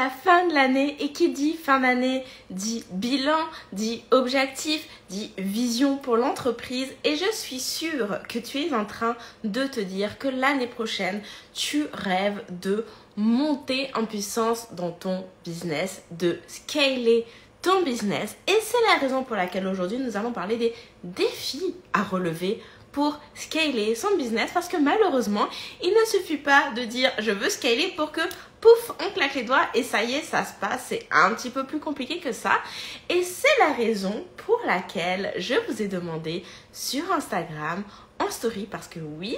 la fin de l'année et qui dit fin d'année dit bilan, dit objectif, dit vision pour l'entreprise et je suis sûre que tu es en train de te dire que l'année prochaine, tu rêves de monter en puissance dans ton business, de scaler ton business et c'est la raison pour laquelle aujourd'hui nous allons parler des défis à relever pour scaler son business parce que malheureusement, il ne suffit pas de dire je veux scaler pour que pouf, on claque les doigts et ça y est, ça se passe. C'est un petit peu plus compliqué que ça. Et c'est la raison pour laquelle je vous ai demandé sur Instagram en story parce que oui,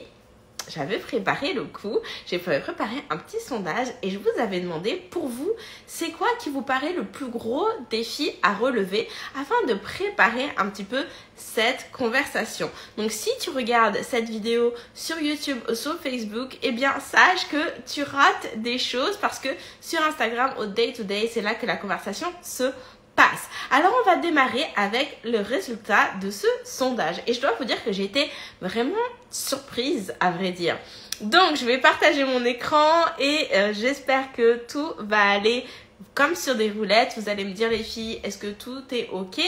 j'avais préparé le coup, j'ai préparé un petit sondage et je vous avais demandé pour vous, c'est quoi qui vous paraît le plus gros défi à relever afin de préparer un petit peu cette conversation. Donc si tu regardes cette vidéo sur YouTube ou sur Facebook, eh bien sache que tu rates des choses parce que sur Instagram au day to day, c'est là que la conversation se passe. Alors on va démarrer avec le résultat de ce sondage et je dois vous dire que j'ai été vraiment surprise à vrai dire. Donc je vais partager mon écran et j'espère que tout va aller comme sur des roulettes. Vous allez me dire les filles, est-ce que tout est ok?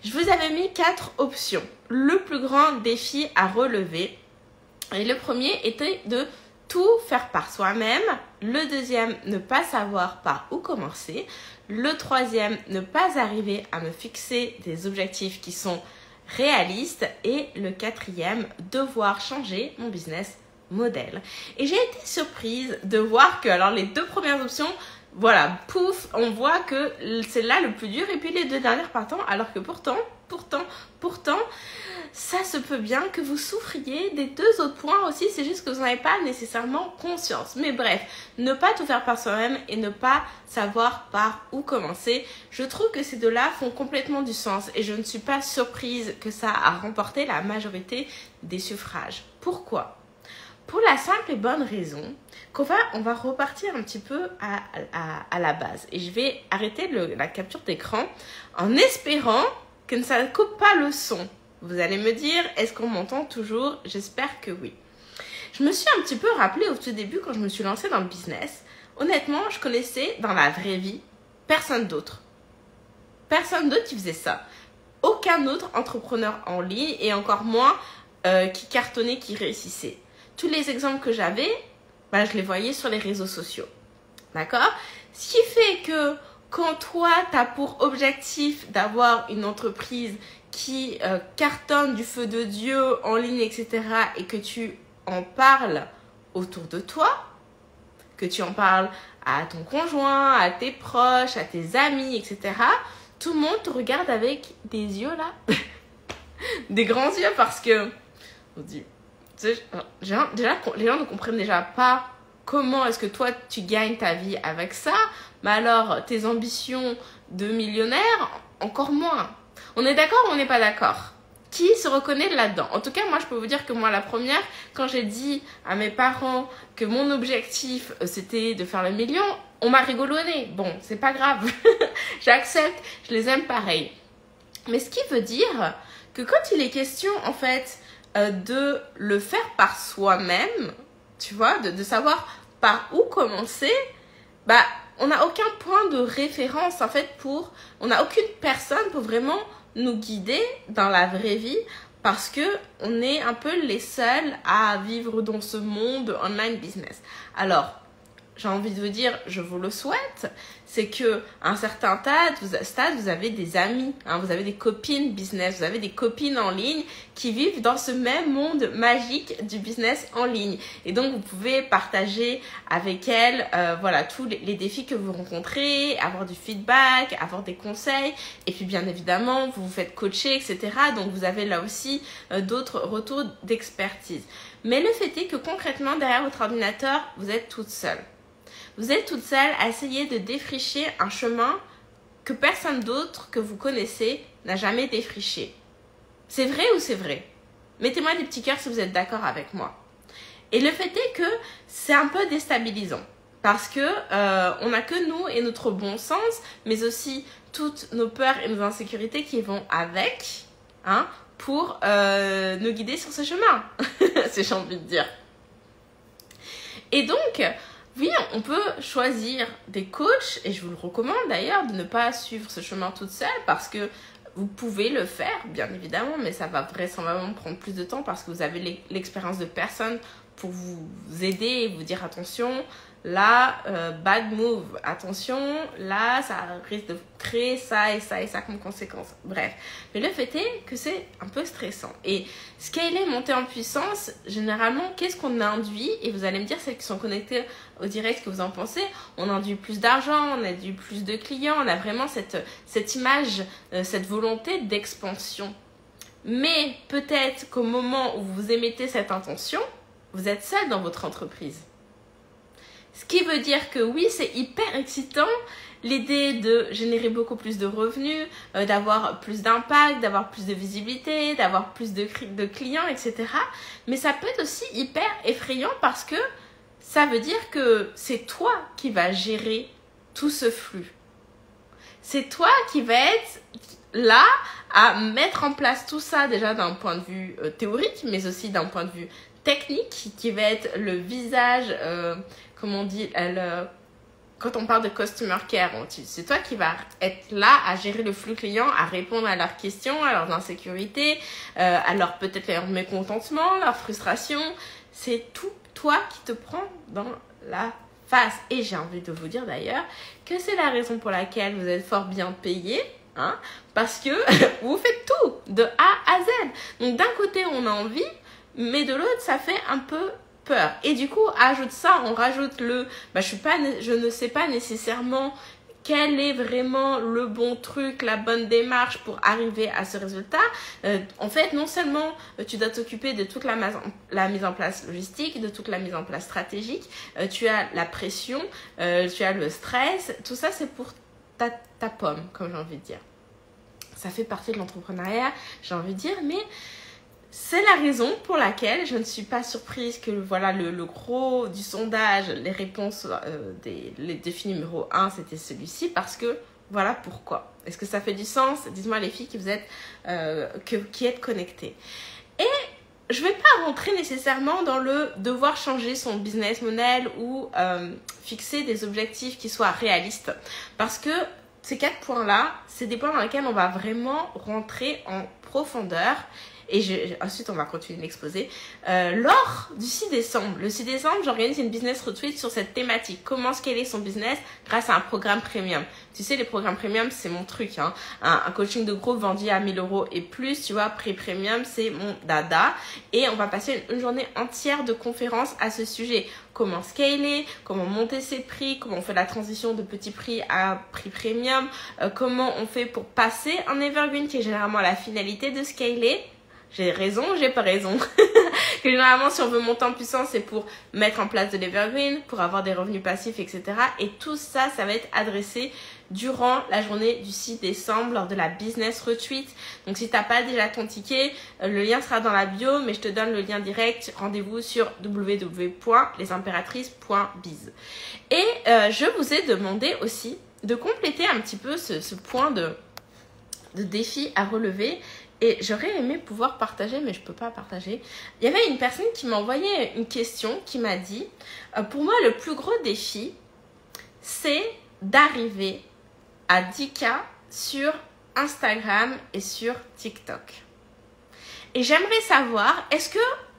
Je vous avais mis 4 options. Le plus grand défi à relever et le premier était de tout faire par soi-même. Le deuxième, ne pas savoir par où commencer. Le troisième, ne pas arriver à me fixer des objectifs qui sont réalistes. Et le quatrième, devoir changer mon business model. Et j'ai été surprise de voir que, alors les 2 premières options, voilà, pouf, on voit que c'est là le plus dur et puis les 2 dernières partant, alors que pourtant, ça se peut bien que vous souffriez des 2 autres points aussi, c'est juste que vous n'en avez pas nécessairement conscience. Mais bref, ne pas tout faire par soi-même et ne pas savoir par où commencer. Je trouve que ces 2-là font complètement du sens et je ne suis pas surprise que ça a remporté la majorité des suffrages. Pourquoi ? Pour la simple et bonne raison qu'on va repartir un petit peu à la base. Et je vais arrêter la capture d'écran en espérant que ça ne coupe pas le son. Vous allez me dire, est-ce qu'on m'entend toujours? J'espère que oui. Je me suis un petit peu rappelé au tout début quand je me suis lancée dans le business. Honnêtement, je connaissais dans la vraie vie personne d'autre. Personne d'autre qui faisait ça. Aucun autre entrepreneur en ligne et encore moins qui cartonnait, qui réussissait. Tous les exemples que j'avais, je les voyais sur les réseaux sociaux. D'accord? Ce qui fait que quand toi, tu as pour objectif d'avoir une entreprise qui cartonne du feu de Dieu en ligne, etc. et que tu en parles autour de toi, que tu en parles à ton conjoint, à tes proches, à tes amis, etc. Tout le monde te regarde avec des yeux là, des grands yeux parce que on dit, déjà, les gens ne comprennent déjà pas comment est-ce que toi tu gagnes ta vie avec ça, mais alors tes ambitions de millionnaire, encore moins. On est d'accord ou on n'est pas d'accord? Qui se reconnaît là-dedans? En tout cas, moi, je peux vous dire que moi, la première, quand j'ai dit à mes parents que mon objectif, c'était de faire le million, on m'a rigolonné. Bon, c'est pas grave. J'accepte, je les aime pareil. Mais ce qui veut dire que quand il est question, en fait, de le faire par soi-même, tu vois, de savoir par où commencer, on n'a aucun point de référence, en fait, on n'a aucune personne pour vraiment nous guider dans la vraie vie parce que on est un peu les seuls à vivre dans ce monde online business. Alors, j'ai envie de vous dire, je vous le souhaite, c'est que à un certain stade, vous avez des amis, vous avez des copines business, vous avez des copines en ligne qui vivent dans ce même monde magique du business en ligne. Et donc, vous pouvez partager avec elles, tous les défis que vous rencontrez, avoir du feedback, avoir des conseils. Et puis, bien évidemment, vous vous faites coacher, etc. Donc, vous avez là aussi d'autres retours d'expertise. Mais le fait est que concrètement, derrière votre ordinateur, vous êtes toute seule. Vous êtes toute seule à essayer de défricher un chemin que personne d'autre que vous connaissez n'a jamais défriché. C'est vrai ou c'est vrai? Mettez-moi des petits cœurs si vous êtes d'accord avec moi. Et le fait est que c'est un peu déstabilisant parce que on n'a que nous et notre bon sens, mais aussi toutes nos peurs et nos insécurités qui vont avec, pour nous guider sur ce chemin, si j'ai envie de dire. Et donc, Oui, on peut choisir des coachs, et je vous le recommande d'ailleurs de ne pas suivre ce chemin toute seule parce que vous pouvez le faire, bien évidemment, mais ça va vraisemblablement prendre plus de temps parce que vous avez l'expérience de personnes pour vous aider et vous dire attention, là, bad move, attention, là, ça risque de créer ça et ça et ça comme conséquence. Bref, mais le fait est que c'est un peu stressant. Et scaler, monter en puissance, généralement, qu'est-ce qu'on induit? Et vous allez me dire, celles qui sont connectées au direct, ce que vous en pensez. On induit plus d'argent, on induit plus de clients, on a vraiment cette image, cette volonté d'expansion. Mais peut-être qu'au moment où vous émettez cette intention, vous êtes seul dans votre entreprise. Ce qui veut dire que oui, c'est hyper excitant, l'idée de générer beaucoup plus de revenus, d'avoir plus d'impact, d'avoir plus de visibilité, d'avoir plus de clients, etc. Mais ça peut être aussi hyper effrayant parce que ça veut dire que c'est toi qui vas gérer tout ce flux. C'est toi qui vas être là à mettre en place tout ça déjà d'un point de vue théorique, mais aussi d'un point de vue technique, qui va être le visage, comme on dit, quand on parle de customer care, c'est toi qui vas être là à gérer le flux client, à répondre à leurs questions, à leurs insécurités, à leur peut-être leur mécontentement, leur frustration. C'est tout toi qui te prends dans la face. Et j'ai envie de vous dire d'ailleurs que c'est la raison pour laquelle vous êtes fort bien payé. Hein, parce que vous faites tout de A à Z. Donc d'un côté on a envie, mais de l'autre ça fait un peu peur. Et du coup ajoute ça, on rajoute je ne sais pas nécessairement quel est vraiment le bon truc, la bonne démarche pour arriver à ce résultat. En fait, non seulement tu dois t'occuper de toute la mise en place logistique, de toute la mise en place stratégique, tu as la pression, tu as le stress, tout ça c'est pour ta pomme, comme j'ai envie de dire. Ça fait partie de l'entrepreneuriat, j'ai envie de dire, mais c'est la raison pour laquelle je ne suis pas surprise que voilà le gros du sondage, les réponses, les défis numéro 1, c'était celui-ci, parce que voilà pourquoi. Est-ce que ça fait du sens? Dites-moi les filles qui vous êtes, qui êtes connectées. Et je ne vais pas rentrer nécessairement dans le devoir changer son business model ou fixer des objectifs qui soient réalistes. Parce que ces 4 points-là, c'est des points dans lesquels on va vraiment rentrer en profondeur. Et ensuite, on va continuer l'exposé. Lors du 6 décembre, le 6 décembre, j'organise une business retreat sur cette thématique. Comment scaler son business grâce à un programme premium. Tu sais, les programmes premium, c'est mon truc. Hein. Un coaching de groupe vendu à 1000 € et plus, tu vois, prix-premium, c'est mon dada. Et on va passer une journée entière de conférences à ce sujet. Comment scaler, comment monter ses prix, comment on fait la transition de petit prix à prix premium, comment on fait pour passer en evergreen, qui est généralement la finalité de scaler. J'ai raison, j'ai pas raison. Que généralement, si on veut monter en puissance, c'est pour mettre en place de l'evergreen, pour avoir des revenus passifs, etc. Et tout ça, ça va être adressé durant la journée du 6 décembre lors de la business retreat. Donc, si t'as pas déjà ton ticket, le lien sera dans la bio, mais je te donne le lien direct. Rendez-vous sur www.lesimpératrices.biz. Et je vous ai demandé aussi de compléter un petit peu ce point de défi à relever. Et j'aurais aimé pouvoir partager, mais je ne peux pas partager. Il y avait une personne qui m'a envoyé une question qui m'a dit pour moi, le plus gros défi, c'est d'arriver à 10K sur Instagram et sur TikTok. Et j'aimerais savoir, est-ce que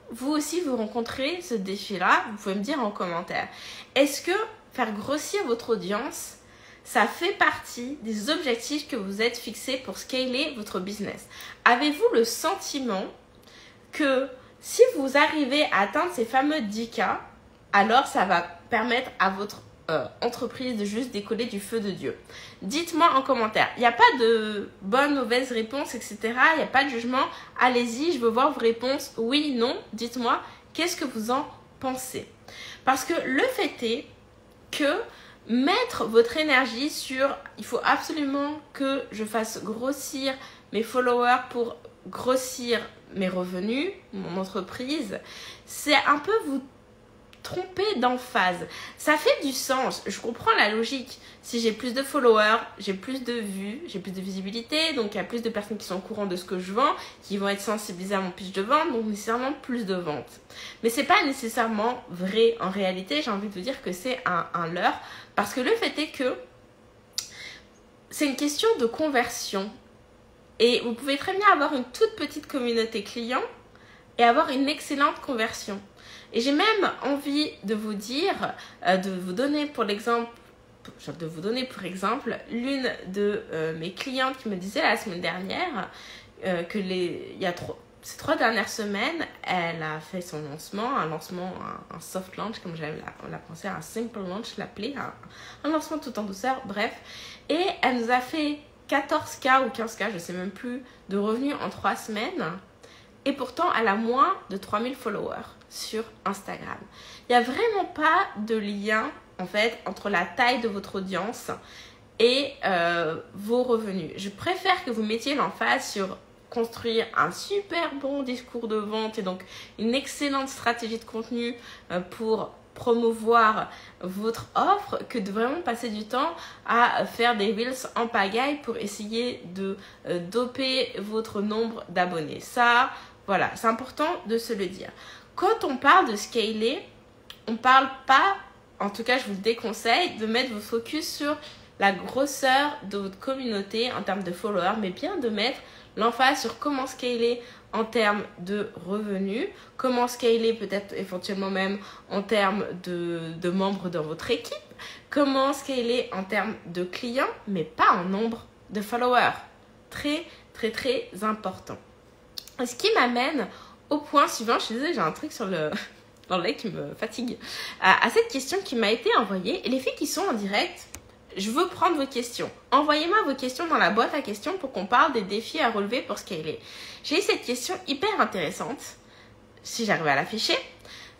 vous aussi vous rencontrez ce défi-là? Vous pouvez me dire en commentaire. Est-ce que faire grossir votre audience, ça fait partie des objectifs que vous êtes fixés pour scaler votre business? Avez-vous le sentiment que si vous arrivez à atteindre ces fameux 10K, alors ça va permettre à votre entreprise de juste décoller du feu de Dieu? Dites-moi en commentaire. Il n'y a pas de bonne, mauvaise réponse, etc. Il n'y a pas de jugement. Allez-y, je veux voir vos réponses. Oui, non. Dites-moi, qu'est-ce que vous en pensez? Parce que le fait est que mettre votre énergie sur il faut absolument que je fasse grossir mes followers pour grossir mes revenus, mon entreprise, c'est un peu vous trompé d'emphase. Ça fait du sens, je comprends la logique. Si j'ai plus de followers, j'ai plus de vues, j'ai plus de visibilité, donc il y a plus de personnes qui sont au courant de ce que je vends, qui vont être sensibilisées à mon pitch de vente, donc nécessairement plus de ventes. Mais c'est pas nécessairement vrai en réalité, j'ai envie de vous dire que c'est un leurre, parce que le fait est que c'est une question de conversion. Et vous pouvez très bien avoir une toute petite communauté client et avoir une excellente conversion. Et j'ai même envie de vous dire, de vous donner pour exemple l'une de mes clientes qui me disait la semaine dernière que ces 3 dernières semaines, elle a fait son lancement, un soft launch, comme j'aime la penser, un simple launch, l'appeler, un lancement tout en douceur, bref. Et elle nous a fait 14K ou 15K, je ne sais même plus, de revenus en 3 semaines. Et pourtant, elle a moins de 3000 followers sur Instagram. Il n'y a vraiment pas de lien, en fait, entre la taille de votre audience et vos revenus. Je préfère que vous mettiez l'emphase sur construire un super bon discours de vente et donc une excellente stratégie de contenu pour promouvoir votre offre que de vraiment passer du temps à faire des reels en pagaille pour essayer de doper votre nombre d'abonnés. Ça, voilà, c'est important de se le dire. Quand on parle de scaler, on parle pas, en tout cas je vous le déconseille, de mettre vos focus sur la grosseur de votre communauté en termes de followers, mais bien de mettre l'emphase sur comment scaler en termes de revenus, comment scaler peut-être éventuellement même en termes de membres dans votre équipe, comment scaler en termes de clients, mais pas en nombre de followers. Très, très, très important. Ce qui m'amène au point suivant. Je suis désolée, j'ai un truc dans l'œil qui me fatigue. À cette question qui m'a été envoyée. Et les filles qui sont en direct, je veux prendre vos questions. Envoyez-moi vos questions dans la boîte à questions pour qu'on parle des défis à relever pour scaler. J'ai eu cette question hyper intéressante, si j'arrive à l'afficher,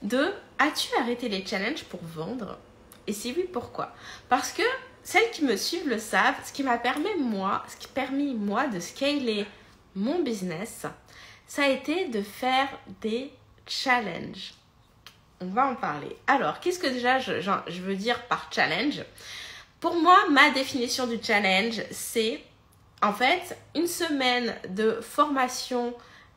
de « As-tu arrêté les challenges pour vendre ?» Et si oui, pourquoi? Parce que celles qui me suivent le savent, ce qui m'a permis moi de scaler mon business, ça a été de faire des challenges. On va en parler. Alors, qu'est-ce que déjà je veux dire par challenge? Pour moi, ma définition du challenge, c'est en fait une semaine de formation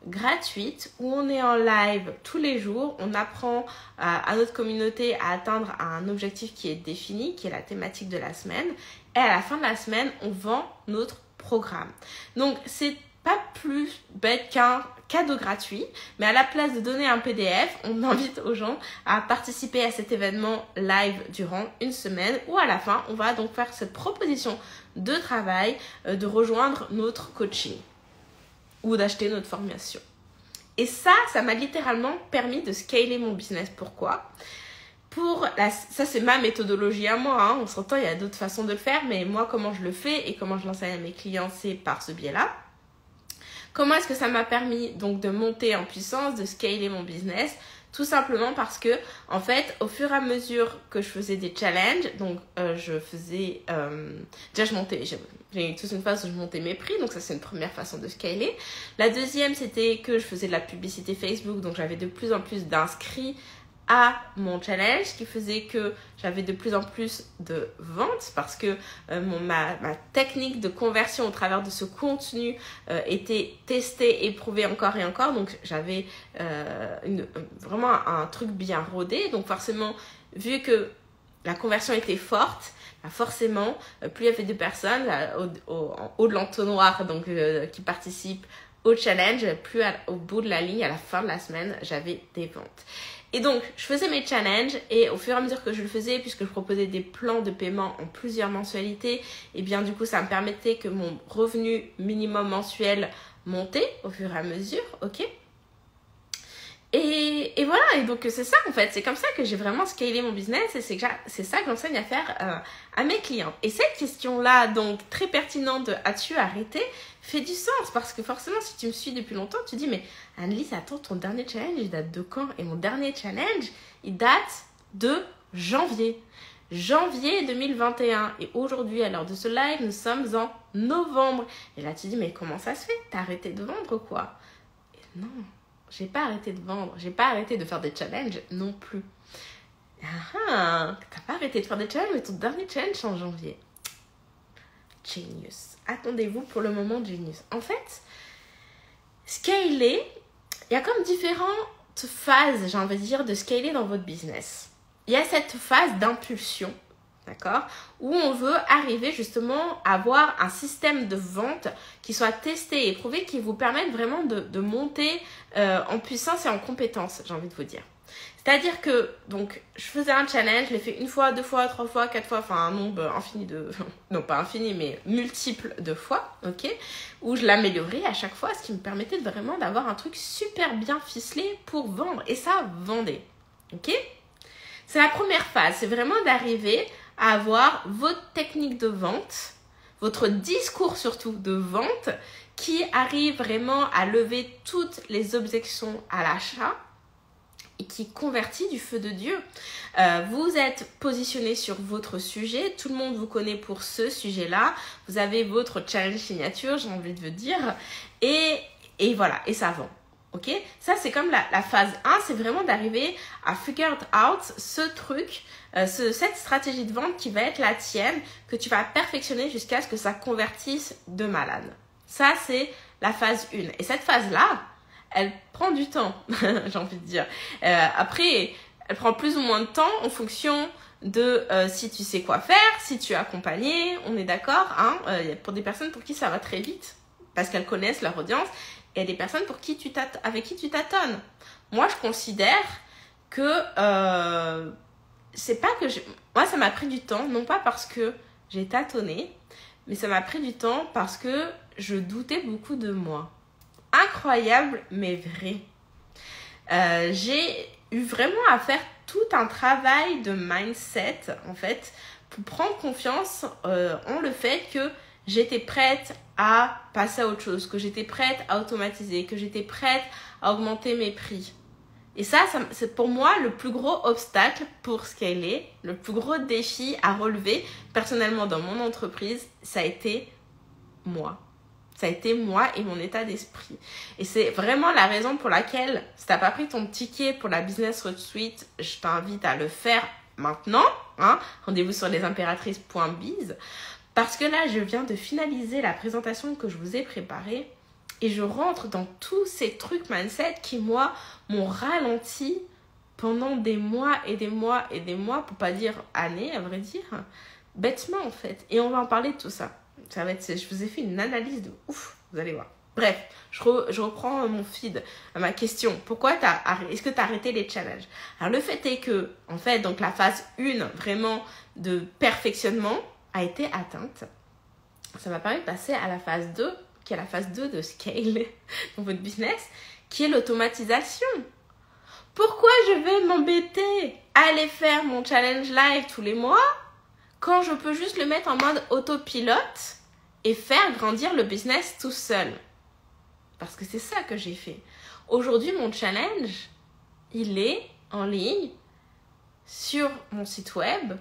gratuite où on est en live tous les jours. On apprend à notre communauté à atteindre un objectif qui est défini, qui est la thématique de la semaine. Et à la fin de la semaine, on vend notre programme. Donc, c'est pas plus bête qu'un cadeau gratuit, mais à la place de donner un PDF, on invite aux gens à participer à cet événement live durant une semaine où à la fin, on va donc faire cette proposition de travail de rejoindre notre coaching ou d'acheter notre formation. Et ça m'a littéralement permis de scaler mon business. Pourquoi? Ça, c'est ma méthodologie à moi. Hein. On s'entend, il y a d'autres façons de le faire, mais moi, comment je le fais et comment je l'enseigne à mes clients, c'est par ce biais-là. Comment est-ce que ça m'a permis donc de monter en puissance, de scaler mon business? Tout simplement parce que, en fait, au fur et à mesure que je faisais des challenges, donc je faisais... déjà, j'ai eu toute une phase où je montais mes prix, donc ça, c'est une première façon de scaler. La deuxième, c'était que je faisais de la publicité Facebook, donc j'avais de plus en plus d'inscrits à mon challenge, ce qui faisait que j'avais de plus en plus de ventes parce que ma technique de conversion au travers de ce contenu était testée, éprouvée encore et encore. Donc, j'avais vraiment un truc bien rodé. Donc, forcément, vu que la conversion était forte, forcément, plus il y avait de personnes en haut de l'entonnoir donc, qui participent au challenge, plus au bout de la ligne, à la fin de la semaine, j'avais des ventes. Et donc, je faisais mes challenges et au fur et à mesure que je le faisais, puisque je proposais des plans de paiement en plusieurs mensualités, et bien du coup, ça me permettait que mon revenu minimum mensuel montait au fur et à mesure, ok? Et voilà, et donc c'est ça en fait, c'est comme ça que j'ai vraiment scalé mon business et c'est ça que j'enseigne à faire à mes clients. Et cette question-là, donc très pertinente de as-tu arrêté, fait du sens parce que forcément si tu me suis depuis longtemps, tu dis mais Annelise, attends, ton dernier challenge il date de quand? Et mon dernier challenge, il date de janvier 2021 et aujourd'hui à l'heure de ce live, nous sommes en novembre. Et là tu dis mais comment ça se fait? T'as arrêté de vendre quoi? Et non. J'ai pas arrêté de vendre, j'ai pas arrêté de faire des challenges non plus. T'as pas arrêté de faire des challenges, mais ton dernier challenge en janvier. Genius. Attendez-vous pour le moment genius. En fait, scaler, il y a comme différentes phases, j'ai envie de dire, de scaler dans votre business. Il y a cette phase d'impulsion, d'accord, où on veut arriver justement à avoir un système de vente qui soit testé et prouvé, qui vous permette vraiment de monter en puissance et en compétence, j'ai envie de vous dire. C'est-à-dire que, donc, je faisais un challenge, je l'ai fait 1 fois, 2 fois, 3 fois, 4 fois, enfin un nombre infini de... Non, pas infini, mais multiple de fois, ok, où je l'améliorais à chaque fois, ce qui me permettait vraiment d'avoir un truc super bien ficelé pour vendre. Et ça vendait, ok. C'est la première phase, c'est vraiment d'arriver à avoir votre technique de vente, votre discours surtout de vente, qui arrive vraiment à lever toutes les objections à l'achat, et qui convertit du feu de Dieu. Vous êtes positionné sur votre sujet, tout le monde vous connaît pour ce sujet-là, vous avez votre challenge signature, j'ai envie de vous dire, et voilà, et ça vend. Ok, ça c'est comme la phase 1, c'est vraiment d'arriver à figure out ce truc, cette stratégie de vente qui va être la tienne, que tu vas perfectionner jusqu'à ce que ça convertisse de malade. Ça c'est la phase 1. Et cette phase-là, elle prend du temps, j'ai envie de dire. Après, elle prend plus ou moins de temps en fonction de si tu sais quoi faire, si tu es accompagné, on est d'accord, hein, pour des personnes pour qui ça va très vite, parce qu'elles connaissent leur audience, et des personnes pour qui avec qui tu tâtonnes. Moi, je considère que c'est pas que moi, ça m'a pris du temps, non pas parce que j'ai tâtonné, mais ça m'a pris du temps parce que je doutais beaucoup de moi. Incroyable, mais vrai. J'ai eu vraiment à faire tout un travail de mindset, en fait, pour prendre confiance en le fait que j'étais prête à passer à autre chose, que j'étais prête à automatiser, que j'étais prête à augmenter mes prix. Et ça c'est pour moi le plus gros obstacle pour scaler, le plus gros défi à relever personnellement dans mon entreprise, ça a été moi. Ça a été moi et mon état d'esprit. Et c'est vraiment la raison pour laquelle, si tu n'as pas pris ton ticket pour la Business Retreat, je t'invite à le faire maintenant. Hein. Rendez-vous sur lesimpératrices.biz. Parce que là, je viens de finaliser la présentation que je vous ai préparée. Et je rentre dans tous ces trucs mindset qui, moi, m'ont ralenti pendant des mois et des mois et des mois, pour pas dire années, à vrai dire. Bêtement, en fait. Et on va en parler de tout ça. Ça va être, je vous ai fait une analyse de ouf, vous allez voir. Bref, je reprends mon feed, ma question. Est-ce que tu as arrêté les challenges? Alors, le fait est que, en fait, donc la phase 1, vraiment, de perfectionnement, a été atteinte. Ça m'a permis de passer à la phase 2, qui est la phase 2 de scale dans votre business, qui est l'automatisation. Pourquoi je vais m'embêter à aller faire mon challenge live tous les mois quand je peux juste le mettre en mode autopilote et faire grandir le business tout seul? Parce que c'est ça que j'ai fait. Aujourd'hui, mon challenge, il est en ligne sur mon site web.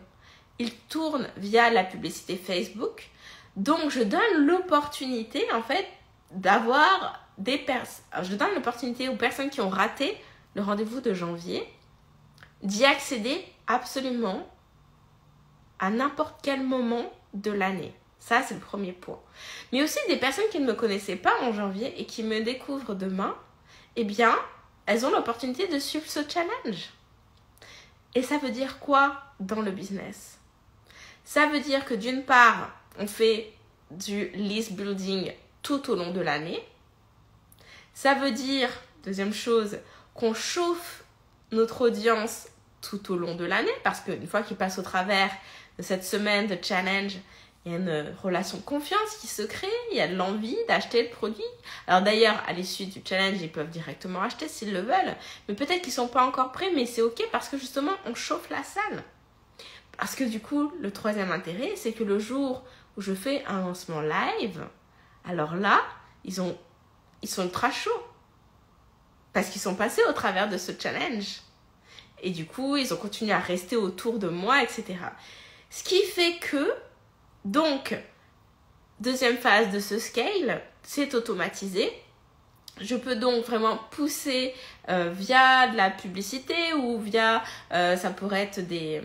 Il tourne via la publicité Facebook. Donc, je donne l'opportunité, en fait, d'avoir des personnes. Je donne l'opportunité aux personnes qui ont raté le rendez-vous de janvier d'y accéder absolument à n'importe quel moment de l'année. Ça, c'est le premier point. Mais aussi des personnes qui ne me connaissaient pas en janvier et qui me découvrent demain, eh bien, elles ont l'opportunité de suivre ce challenge. Et ça veut dire quoi dans le business? Ça veut dire que d'une part, on fait du list building tout au long de l'année. Ça veut dire, deuxième chose, qu'on chauffe notre audience tout au long de l'année, parce qu'une fois qu'ils passent au travers de cette semaine de challenge, il y a une relation de confiance qui se crée, il y a de l'envie d'acheter le produit. Alors d'ailleurs, à l'issue du challenge, ils peuvent directement acheter s'ils le veulent, mais peut-être qu'ils ne sont pas encore prêts, mais c'est ok parce que justement, on chauffe la salle. Parce que du coup, le troisième intérêt, c'est que le jour où je fais un lancement live, alors là, ils sont ultra chauds. Parce qu'ils sont passés au travers de ce challenge. Et du coup, ils ont continué à rester autour de moi, etc. Ce qui fait que, donc, deuxième phase de ce scale, c'est automatisé. Je peux donc vraiment pousser via de la publicité ou via, ça pourrait être des,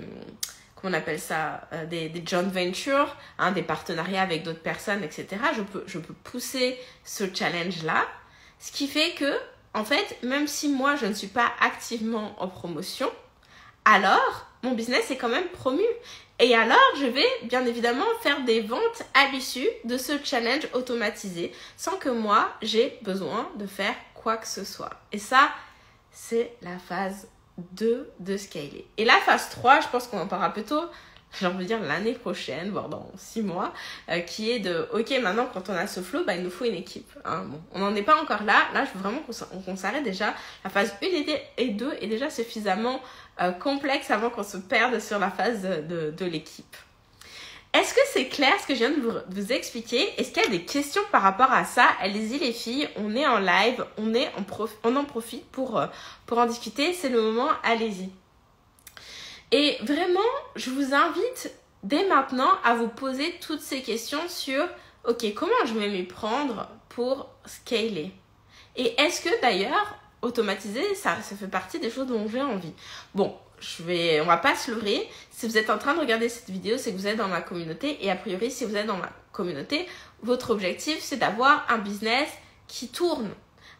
comment on appelle ça, des joint ventures, hein, des partenariats avec d'autres personnes, etc. Je peux pousser ce challenge-là, ce qui fait que, en fait, même si moi, je ne suis pas activement en promotion, alors, mon business est quand même promu. Et alors, je vais bien évidemment faire des ventes à l'issue de ce challenge automatisé sans que moi, j'ai besoin de faire quoi que ce soit. Et ça, c'est la phase 2 de scaler. Et la phase 3, je pense qu'on en parlera plutôt, j'ai envie de dire l'année prochaine, voire dans 6 mois, qui est de, ok, maintenant quand on a ce flow, bah, il nous faut une équipe. Hein. Bon, on n'en est pas encore là. Là, je veux vraiment qu'on s'arrête déjà. La phase 1 et 2 est déjà suffisamment complexe avant qu'on se perde sur la phase de l'équipe. Est-ce que c'est clair ce que je viens de vous expliquer? Est-ce qu'il y a des questions par rapport à ça? Allez-y les filles, on est en live, on en profite pour en discuter. C'est le moment, allez-y. Et vraiment, je vous invite dès maintenant à vous poser toutes ces questions sur ok, comment je vais m'y prendre pour scaler? Et est-ce que d'ailleurs, automatiser, ça fait partie des choses dont j'ai envie? Bon, on va pas se leurrer. Si vous êtes en train de regarder cette vidéo, c'est que vous êtes dans ma communauté. Et a priori, si vous êtes dans ma communauté, votre objectif, c'est d'avoir un business qui tourne.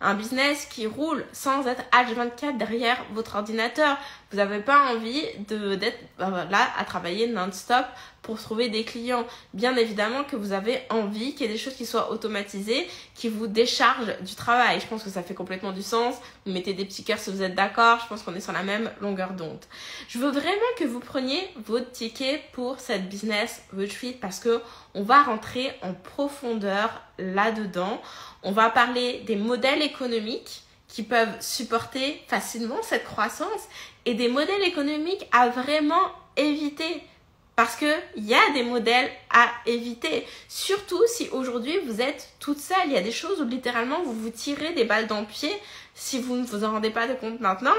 Un business qui roule sans être H24 derrière votre ordinateur. Vous n'avez pas envie d'être là à travailler non-stop pour trouver des clients. Bien évidemment que vous avez envie qu'il y ait des choses qui soient automatisées, qui vous déchargent du travail. Je pense que ça fait complètement du sens. Vous mettez des petits cœurs si vous êtes d'accord. Je pense qu'on est sur la même longueur d'onde. Je veux vraiment que vous preniez votre ticket pour cette business retreat parce que on va rentrer en profondeur là-dedans. On va parler des modèles économiques qui peuvent supporter facilement cette croissance et des modèles économiques à vraiment éviter. Parce qu'il y a des modèles à éviter. Surtout si aujourd'hui vous êtes toute seule. Il y a des choses où littéralement vous vous tirez des balles dans le pied si vous ne vous en rendez pas de compte maintenant.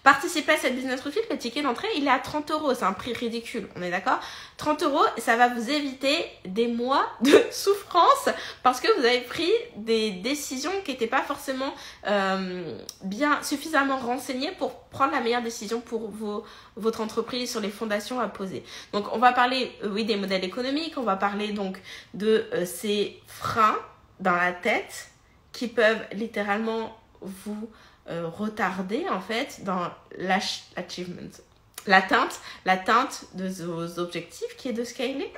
Participer à cette business retreat, le ticket d'entrée, il est à 30 €. C'est un prix ridicule, on est d'accord? 30 €, ça va vous éviter des mois de souffrance parce que vous avez pris des décisions qui n'étaient pas forcément suffisamment renseignées pour prendre la meilleure décision pour votre entreprise sur les fondations à poser. Donc, on va parler, oui, des modèles économiques. On va parler donc de ces freins dans la tête qui peuvent littéralement vous retarder en fait dans l'atteinte de vos objectifs qui est de scaler.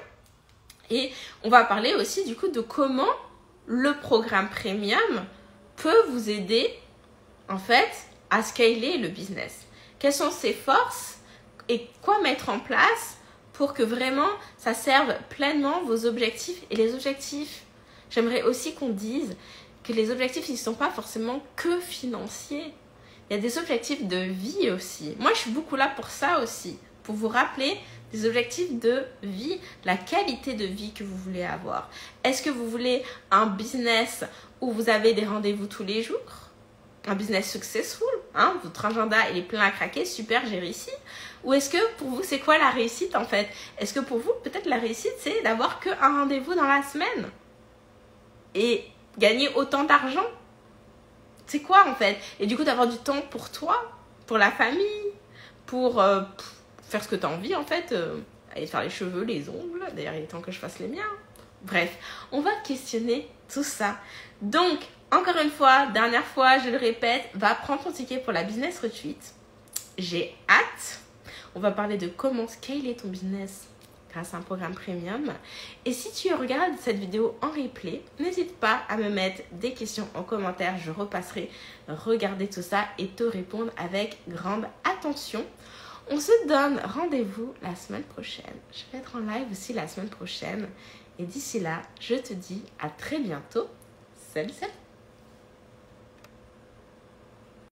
Et on va parler aussi du coup de comment le programme premium peut vous aider en fait à scaler le business. Quelles sont ses forces et quoi mettre en place pour que vraiment ça serve pleinement vos objectifs. Et les objectifs, j'aimerais aussi qu'on dise que les objectifs, ils ne sont pas forcément que financiers. Il y a des objectifs de vie aussi. Moi, je suis beaucoup là pour ça aussi. Pour vous rappeler des objectifs de vie, la qualité de vie que vous voulez avoir. Est-ce que vous voulez un business où vous avez des rendez-vous tous les jours? Un business successful, hein? Votre agenda, il est plein à craquer, super, j'ai réussi. Ou est-ce que pour vous, c'est quoi la réussite en fait? Est-ce que pour vous, peut-être la réussite, c'est d'avoir qu'un rendez-vous dans la semaine? Et gagner autant d'argent, c'est quoi en fait? Et du coup d'avoir du temps pour toi, pour la famille, pour faire ce que tu as envie en fait, aller faire les cheveux, les ongles, d'ailleurs il est temps que je fasse les miens. Bref, on va questionner tout ça. Donc, encore une fois, dernière fois, je le répète, va prendre ton ticket pour la business retreat. J'ai hâte. On va parler de comment scaler ton business grâce à un programme premium. Et si tu regardes cette vidéo en replay, n'hésite pas à me mettre des questions en commentaire. Je repasserai regarder tout ça et te répondre avec grande attention. On se donne rendez-vous la semaine prochaine. Je vais être en live aussi la semaine prochaine. Et d'ici là, je te dis à très bientôt. Salut, salut!